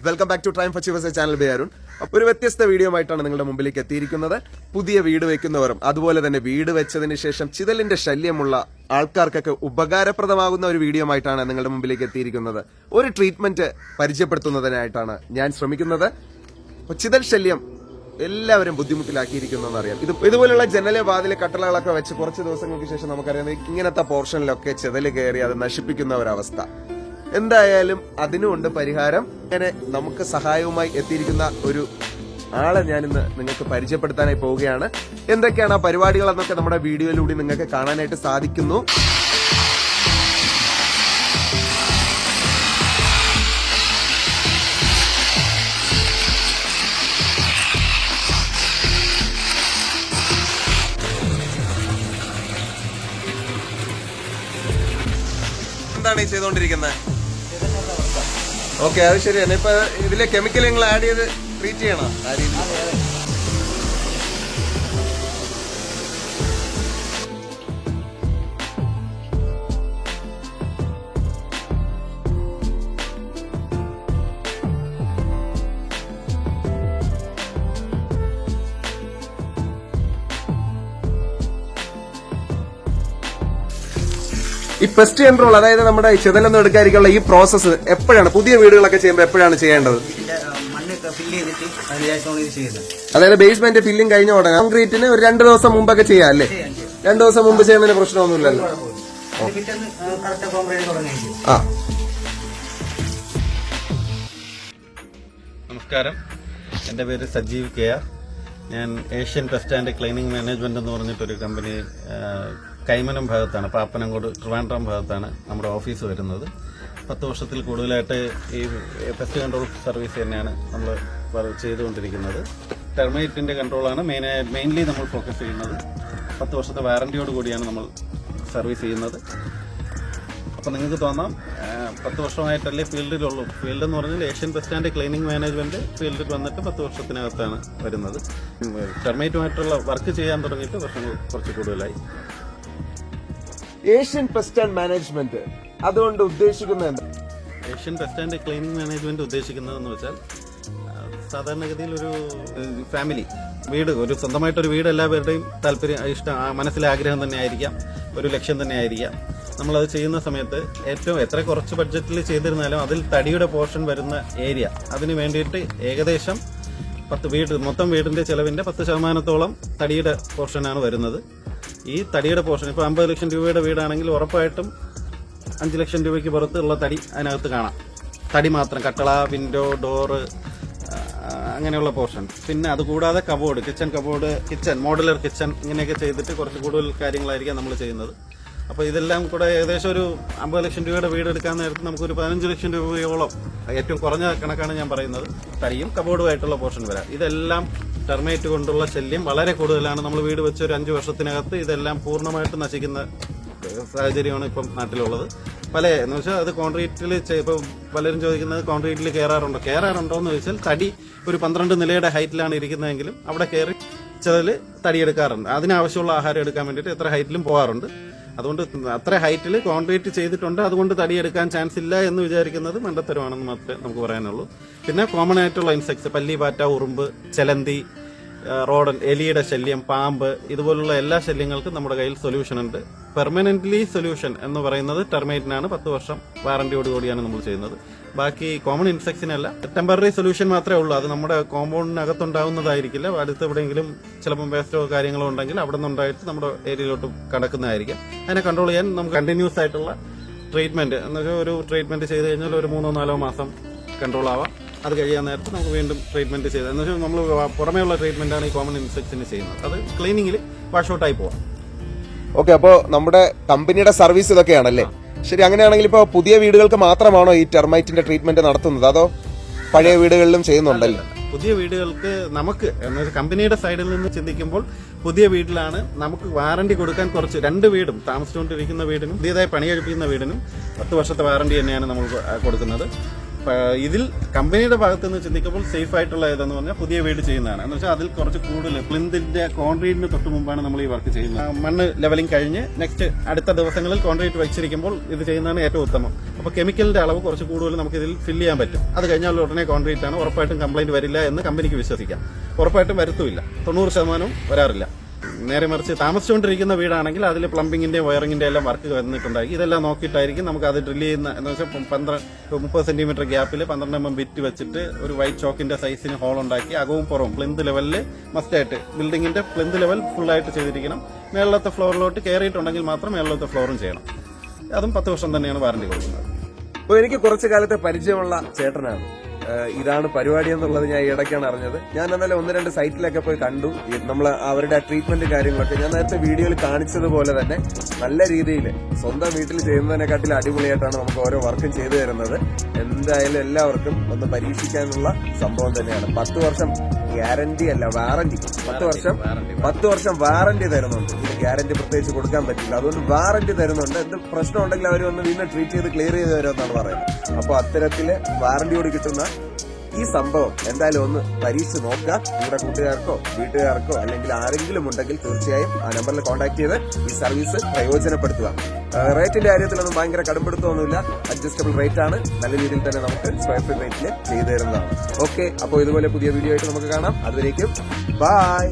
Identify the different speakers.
Speaker 1: Welcome back to Triumph Achievers channel by Arun. ഒരു വ്യത്യസ്ത video ആയിട്ടാണ് നിങ്ങളുടെ മുമ്പിലേക്ക് എത്തിയിരിക്കുന്നത്. പുതിയ വീട് വെക്കുന്നവരും അതുപോലെ തന്നെ വീട് വെച്ചതിന് ശേഷം ചിതലിന്റെ ശല്യമുള്ള ആൾക്കാർക്കൊക്കെ ഉപകാരപ്രദമാകുന്ന ഒരു വീഡിയോ ആയിട്ടാണ് നിങ്ങളുടെ മുമ്പിലേക്ക് എത്തിയിരിക്കുന്നത്. ഒരു ട്രീറ്റ്മെന്റ് പരിചയപ്പെടുത്തുന്നതിനായിട്ടാണ് ഞാൻ ശ്രമിക്കുന്നത്. ചിതൽ ശല്യം എല്ലാവരും ബുദ്ധിമുട്ടിലാക്കിയിരിക്കുന്നതെന്ന് അറിയാം. ഇതുപോലുള്ള ജനലെ വാതിലെ കട്ടളകളൊക്കെ വെച്ച് കുറച്ച് ദിവസങ്ങൾക്ക് ശേഷം നമുക്കറിയാം ഇങ്ങനത്തെ പോർഷനിലൊക്കെ ചിതല് കയറി അത് നശിപ്പിക്കുന്ന ഒരവസ്ഥ. എന്തായാലും അതിനുമുണ്ട് പരിഹാരം. അങ്ങനെ നമുക്ക് സഹായവുമായി എത്തിയിരിക്കുന്ന ഒരു ആളെ ഞാനിന്ന് നിങ്ങൾക്ക് പരിചയപ്പെടുത്താനായി പോവുകയാണ്. എന്തൊക്കെയാണ് ആ പരിപാടികൾ എന്നൊക്കെ നമ്മുടെ വീഡിയോയിലൂടെ നിങ്ങൾക്ക് കാണാനായിട്ട് സാധിക്കുന്നു. എന്താണ് ഈ ചെയ്തുകൊണ്ടിരിക്കുന്നത്? ഓക്കെ, അത് ശരിയാണ്. ഇപ്പൊ ഇതിലെ കെമിക്കൽ നിങ്ങൾ ആഡ് ചെയ്ത് ട്രീറ്റ് ചെയ്യണം. ഈ പെസ്റ്റ് കൺട്രോൾ, അതായത് നമ്മുടെ ചിതലൊന്നും എടുക്കാതിരിക്കാനുള്ള ഈ പ്രോസസ്സ് എപ്പോഴാണ് പുതിയ വീടുകളൊക്കെ ചെയ്യുമ്പോൾ എപ്പോഴാണ് ചെയ്യേണ്ടത്? അതായത് ബേസ്മെന്റ് ഫില്ലിംഗ് കഴിഞ്ഞ ഉടനെ കോൺക്രീറ്റിന് ഒരു 2 ദിവസം മുമ്പൊക്കെ ചെയ്യാം അല്ലേ? 2 ദിവസം മുമ്പ് ചെയ്യുന്നതിന് പ്രശ്നമൊന്നുമില്ലല്ലോ.
Speaker 2: നമസ്കാരം, എൻ്റെ പേര് സജീവ് കെ.ആർ. ഞാൻ Asian pest and cleaning management എന്ന് പറഞ്ഞിട്ടൊരു കമ്പനി കൈമനം ഭാഗത്താണ്, പാപ്പനംകോട് ട്രിവാൻഡ്രം ഭാഗത്താണ് നമ്മുടെ ഓഫീസ് വരുന്നത്. 10 വർഷത്തിൽ കൂടുതലായിട്ട് ഈ പെസ്റ്റ് കൺട്രോൾ സർവീസ് തന്നെയാണ് നമ്മൾ ചെയ്തുകൊണ്ടിരിക്കുന്നത്. ടെർമൈറ്റിന്റെ കൺട്രോളാണ് മെയിൻലി നമ്മൾ ഫോക്കസ് ചെയ്യുന്നത്. 10 വർഷത്തെ വാറന്റിയോട് കൂടിയാണ് നമ്മൾ സർവീസ് ചെയ്യുന്നത്. അപ്പോൾ നിങ്ങൾക്ക് തോന്നാം 10 വർഷമായിട്ടല്ലേ ഫീൽഡിലുള്ളൂ. ഫീൽഡ് എന്ന് പറഞ്ഞാൽ Asian pest and cleaning management ഫീൽഡിൽ വന്നിട്ട് 10 വർഷത്തിനകത്താണ് വരുന്നത്. ടെർമൈറ്റുമായിട്ടുള്ള വർക്ക് ചെയ്യാൻ തുടങ്ങിയിട്ട് വർഷങ്ങൾ കുറച്ച് കൂടുതലായി.
Speaker 1: ഏഷ്യൻ പെസ്റ്റ് ആൻഡ് മാനേജ്മെന്റ് അതുകൊണ്ട് ഉദ്ദേശിക്കുന്നത് എന്താ?
Speaker 2: Asian pest and cleaning management ഉദ്ദേശിക്കുന്നതെന്ന് വെച്ചാൽ സാധാരണഗതിയിൽ ഒരു ഫാമിലി വീട്, ഒരു സ്വന്തമായിട്ടൊരു വീട് എല്ലാവരുടെയും താല്പര്യം, ഇഷ്ടം, മനസ്സിലെ ആഗ്രഹം തന്നെ ആയിരിക്കാം, ഒരു ലക്ഷ്യം തന്നെ ആയിരിക്കാം. നമ്മളത് ചെയ്യുന്ന സമയത്ത് ഏറ്റവും എത്ര കുറച്ച് ബഡ്ജറ്റിൽ ചെയ്തിരുന്നാലും അതിൽ തടിയുടെ പോർഷൻ വരുന്ന ഏരിയ, അതിന് വേണ്ടിയിട്ട് ഏകദേശം 10 വീട്, മൊത്തം വീടിന്റെ ചെലവിന്റെ 10% തടിയുടെ പോർഷനാണ് വരുന്നത്. ഈ തടിയുടെ പോർഷൻ ഇപ്പോൾ 50 ലക്ഷം രൂപയുടെ വീടാണെങ്കിൽ ഉറപ്പായിട്ടും 5 ലക്ഷം രൂപയ്ക്ക് പുറത്തുള്ള തടി അതിനകത്ത് കാണാം. തടി മാത്രം, കട്ടള, വിൻഡോ, ഡോറ്, അങ്ങനെയുള്ള പോർഷൻ. പിന്നെ അതുകൂടാതെ കബോർഡ്, കിച്ചൺ, മോഡുലർ കിച്ചൺ, ഇങ്ങനെയൊക്കെ ചെയ്തിട്ട് കുറച്ച് കൂടുതൽ കാര്യങ്ങളായിരിക്കാം നമ്മൾ ചെയ്യുന്നത്. അപ്പോൾ ഇതെല്ലാം കൂടെ ഏകദേശം ഒരു 50 ലക്ഷം രൂപയുടെ വീട് എടുക്കാൻ നേരത്ത് നമുക്കൊരു 15 ലക്ഷം രൂപയോളം, ഏറ്റവും കുറഞ്ഞ കണക്കാണ് ഞാൻ പറയുന്നത്, തടിയും കബോർഡുമായിട്ടുള്ള പോർഷൻ വരാം. ഇതെല്ലാം ടെർമൈറ്റ് കൊണ്ടുള്ള ശല്യം വളരെ കൂടുതലാണ്. നമ്മൾ വീട് വെച്ച് ഒരു 5 വർഷത്തിനകത്ത് ഇതെല്ലാം പൂർണ്ണമായിട്ട് നശിക്കുന്ന സാഹചര്യമാണ് ഇപ്പം നാട്ടിലുള്ളത്. എന്ന് വെച്ചാൽ അത് കോൺക്രീറ്റിൽ, ഇപ്പം പലരും ചോദിക്കുന്നത് കോൺക്രീറ്റിൽ കയറാറുണ്ടോ എന്ന് ചോദിച്ചാൽ, തടി ഒരു 12 നിലയുടെ ഹൈറ്റിലാണ് ഇരിക്കുന്നതെങ്കിലും അവിടെ കയറി ചിതല് തടിയെടുക്കാറുണ്ട്. അതിനാവശ്യമുള്ള ആഹാരം എടുക്കാൻ വേണ്ടിയിട്ട് എത്ര ഹൈറ്റിലും പോകാറുണ്ട്. അതുകൊണ്ട് അത്ര ഹൈറ്റിൽ കോൺക്രീറ്റ് ചെയ്തിട്ടുണ്ട്, അതുകൊണ്ട് തടിയെടുക്കാൻ ചാൻസ് ഇല്ല എന്ന് വിചാരിക്കുന്നത് മണ്ടത്തരമാണെന്ന് മാത്രമേ നമുക്ക് പറയാനുള്ളൂ. പിന്നെ കോമൺ ആയിട്ടുള്ള ഇൻസെക്ട്സ്, പല്ലി, പാറ്റ, ഉറുമ്പ്, ചെലന്തി, റോഡൻ, എലിയുടെ ശല്യം, പാമ്പ്, ഇതുപോലുള്ള എല്ലാ ശല്യങ്ങൾക്കും നമ്മുടെ കയ്യിൽ സൊല്യൂഷൻ ഉണ്ട്. പെർമനന്റ്ലി സൊല്യൂഷൻ എന്ന് പറയുന്നത് ടെർമൈറ്റിനാണ്. 10 വർഷം വാറന്റിയോട് കൂടിയാണ് നമ്മൾ ചെയ്യുന്നത്. ബാക്കി കോമൺ ഇൻസെക്ട്സിനല്ല. ടെമ്പററി സൊല്യൂഷൻ മാത്രമേ ഉള്ളൂ. അത് നമ്മുടെ കോമ്പൗണ്ടിനകത്തുണ്ടാവുന്നതായിരിക്കില്ല. അടുത്ത് എവിടെയെങ്കിലും ചിലപ്പോൾ വേസ്റ്റോ കാര്യങ്ങളോ ഉണ്ടെങ്കിൽ അവിടെ നിന്നുണ്ടായിട്ട് നമ്മുടെ ഏരിയയിലോട്ട് കടക്കുന്നതായിരിക്കും. അതിനെ കൺട്രോൾ ചെയ്യാൻ നമുക്ക് കണ്ടിന്യൂസ് ആയിട്ടുള്ള ട്രീറ്റ്മെന്റ്, എന്നുവെച്ചാൽ ഒരു ട്രീറ്റ്മെന്റ് ചെയ്ത് കഴിഞ്ഞാൽ ഒരു 3-4 മാസം കൺട്രോൾ ആവാം. അത് കഴിയാൻ നേരത്ത് നമുക്ക് വീണ്ടും ട്രീറ്റ്മെന്റ് ചെയ്ത്, എന്ന് വെച്ചാൽ നമ്മൾ പുറമേയുള്ള ട്രീറ്റ്മെന്റാണ് ഈ കോമൺ ഇൻസെക്ട്സിന് ചെയ്യുന്നത്. അത് ക്ലീനിങ്ങിൽ വാഷ് ഔട്ടായി പോവാം.
Speaker 1: ഓക്കെ, അപ്പോൾ നമ്മുടെ കമ്പനിയുടെ സർവീസ് ഇതൊക്കെയാണല്ലേ? ശരി, അങ്ങനെയാണെങ്കിൽ ഇപ്പോൾ പുതിയ വീടുകൾക്ക് മാത്രമാണോ ഈ ടെർമൈറ്റിന്റെ ട്രീറ്റ്മെന്റ് നടത്തുന്നത്, അതോ പഴയ വീടുകളിലും ചെയ്യുന്നുണ്ടല്ലോ?
Speaker 2: പുതിയ വീടുകൾക്ക് നമുക്ക് കമ്പനിയുടെ സൈഡിൽ നിന്ന് ചിന്തിക്കുമ്പോൾ പുതിയ വീട്ടിലാണ് നമുക്ക് വാറന്റി കൊടുക്കാൻ. കുറച്ച് 2 വീടും, താമസിച്ചുകൊണ്ടിരിക്കുന്ന വീടിനും പുതിയതായി പണി കഴിപ്പിക്കുന്ന വീടിനും 10 വർഷത്തെ വാറന്റി തന്നെയാണ് നമ്മൾ കൊടുക്കുന്നത്. ഇതിൽ കമ്പനിയുടെ ഭാഗത്ത് നിന്ന് ചിന്തിക്കുമ്പോൾ സേഫ് ആയിട്ടുള്ള ഏതെന്ന് പറഞ്ഞാൽ പുതിയ വീട് ചെയ്യുന്നതാണ്. എന്ന് വെച്ചാൽ അതിൽ കുറച്ച് കൂടുതൽ പ്ലിന്തിന്റെ കോൺക്രീറ്റിന് തൊട്ട് മുമ്പാണ് നമ്മൾ ഈ വർക്ക് ചെയ്യുന്നത്. മണ്ണ് ലെവലിംഗ് കഴിഞ്ഞ് നെക്സ്റ്റ് അടുത്ത ദിവസങ്ങളിൽ കോൺക്രീറ്റ് വെച്ചിരിക്കുമ്പോൾ ഇത് ചെയ്യുന്നതാണ് ഏറ്റവും ഉത്തമം. അപ്പോൾ കെമിക്കലിന്റെ അളവ് കുറച്ച് കൂടുതൽ നമുക്ക് ഇതിൽ ഫില്ല് ചെയ്യാൻ പറ്റും. അത് കഴിഞ്ഞാൽ ഉടനെ കോൺക്രീറ്റ് ആണ്, ഉറപ്പായിട്ടും കംപ്ലൈന്റ് വരില്ല എന്ന് കമ്പനിക്ക് വിശ്വസിക്കാം. ഉറപ്പായിട്ടും വരുത്തുമില്ല, 90% വരാറില്ല. നേരെ മറിച്ച് താമസിച്ചുകൊണ്ടിരിക്കുന്ന വീടാണെങ്കിൽ അതിൽ പ്ലംബിങ്ങിന്റെ വയറിങ്ങിന്റെ എല്ലാം വർക്ക് വന്നിട്ടുണ്ടായി. ഇതെല്ലാം നോക്കിയിട്ടായിരിക്കും നമുക്ക് അത് ഡ്രില്ല് ചെയ്യുന്ന എന്ന് വെച്ചാൽ 30 സെന്റിമീറ്റർ ഗ്യാപ്പിൽ 12 mm ബിറ്റ് വെച്ചിട്ട് ഒരു വൈറ്റ് ചോക്കിന്റെ സൈസിന് ഹോൾ ഉണ്ടാക്കി അകവും പുറവും പ്ലിന്ത് ലെവലിൽ മസ്റ്റായിട്ട് ബിൽഡിങ്ങിന്റെ പ്ലിന്ത് ലെവൽ ഫുള്ളായിട്ട് ചെയ്തിരിക്കണം. മേളത്തെ ഫ്ലോറിലോട്ട് കയറിയിട്ടുണ്ടെങ്കിൽ മാത്രം മേളത്തെ ഫ്ലോറും ചെയ്യണം. അതും 10 വർഷം തന്നെയാണ് വാറണ്ടി കൊടുക്കുന്നത്.
Speaker 1: അപ്പോൾ എനിക്ക് കുറച്ചു കാലത്തെ പരിചയമുള്ള ചേട്ടനാണ്. ഇതാണ് പരിപാടി എന്നുള്ളത് ഞാൻ ഇടയ്ക്കാണ് അറിഞ്ഞത്. ഞാൻ എന്നാലും 1-2 സൈറ്റിലൊക്കെ പോയി കണ്ടു. നമ്മൾ അവരുടെ ട്രീറ്റ്മെന്റ് കാര്യങ്ങളൊക്കെ ഞാൻ നേരത്തെ വീഡിയോയിൽ കാണിച്ചതുപോലെ തന്നെ നല്ല രീതിയിൽ സ്വന്തം വീട്ടിൽ ചെയ്യുന്നതിനെക്കാട്ടിൽ അടിപൊളിയായിട്ടാണ് നമുക്ക് ഓരോ വർക്കും ചെയ്തു തരുന്നത്. എന്തായാലും എല്ലാവർക്കും ഒന്ന് പരീക്ഷിക്കാനുള്ള സംഭവം തന്നെയാണ്. 10 വർഷം ഗ്യാരണ്ടി അല്ല, വാറണ്ടി. 10 വർഷം വാറണ്ടി തരുന്നുണ്ട്. ഇതിന് ഗ്യാരണ്ടി പ്രത്യേകിച്ച് കൊടുക്കാൻ പറ്റില്ല. അതുകൊണ്ട് വാറണ്ടി തരുന്നുണ്ട്. എന്ത് പ്രശ്നം ഉണ്ടെങ്കിൽ അവർ ഒന്ന് വീണ്ടും ട്രീറ്റ് ചെയ്ത് ക്ലിയർ ചെയ്ത് തരുമെന്നാണ് പറയുന്നത്. അപ്പോൾ അത്തരത്തില് വാറണ്ടിയോട് കിട്ടുന്ന ഈ സംഭവം എന്തായാലും ഒന്ന് പരീക്ഷിച്ച് നോക്കുക. നിങ്ങളുടെ കൂട്ടുകാർക്കോ വീട്ടുകാർക്കോ അല്ലെങ്കിൽ ആരെങ്കിലും ഉണ്ടെങ്കിൽ തീർച്ചയായും ആ നമ്പറിൽ കോൺടാക്ട് ചെയ്ത് ഈ സർവീസ് പ്രയോജനപ്പെടുത്തുക. റേറ്റിന്റെ കാര്യത്തിലൊന്നും ഭയങ്കര കടുംപിടുത്തമൊന്നുമില്ല. അഡ്ജസ്റ്റബിൾ റേറ്റ് ആണ്. നല്ല രീതിയിൽ തന്നെ നമുക്ക് സ്ക്വയർ ഫീറ്റ് റേറ്റിൽ ചെയ്തു തരുന്നതാണ്. ഓക്കെ, അപ്പോൾ ഇതുപോലെ പുതിയ വീഡിയോ ആയിട്ട് നമുക്ക് കാണാം. അതുവരേക്കും ബൈ.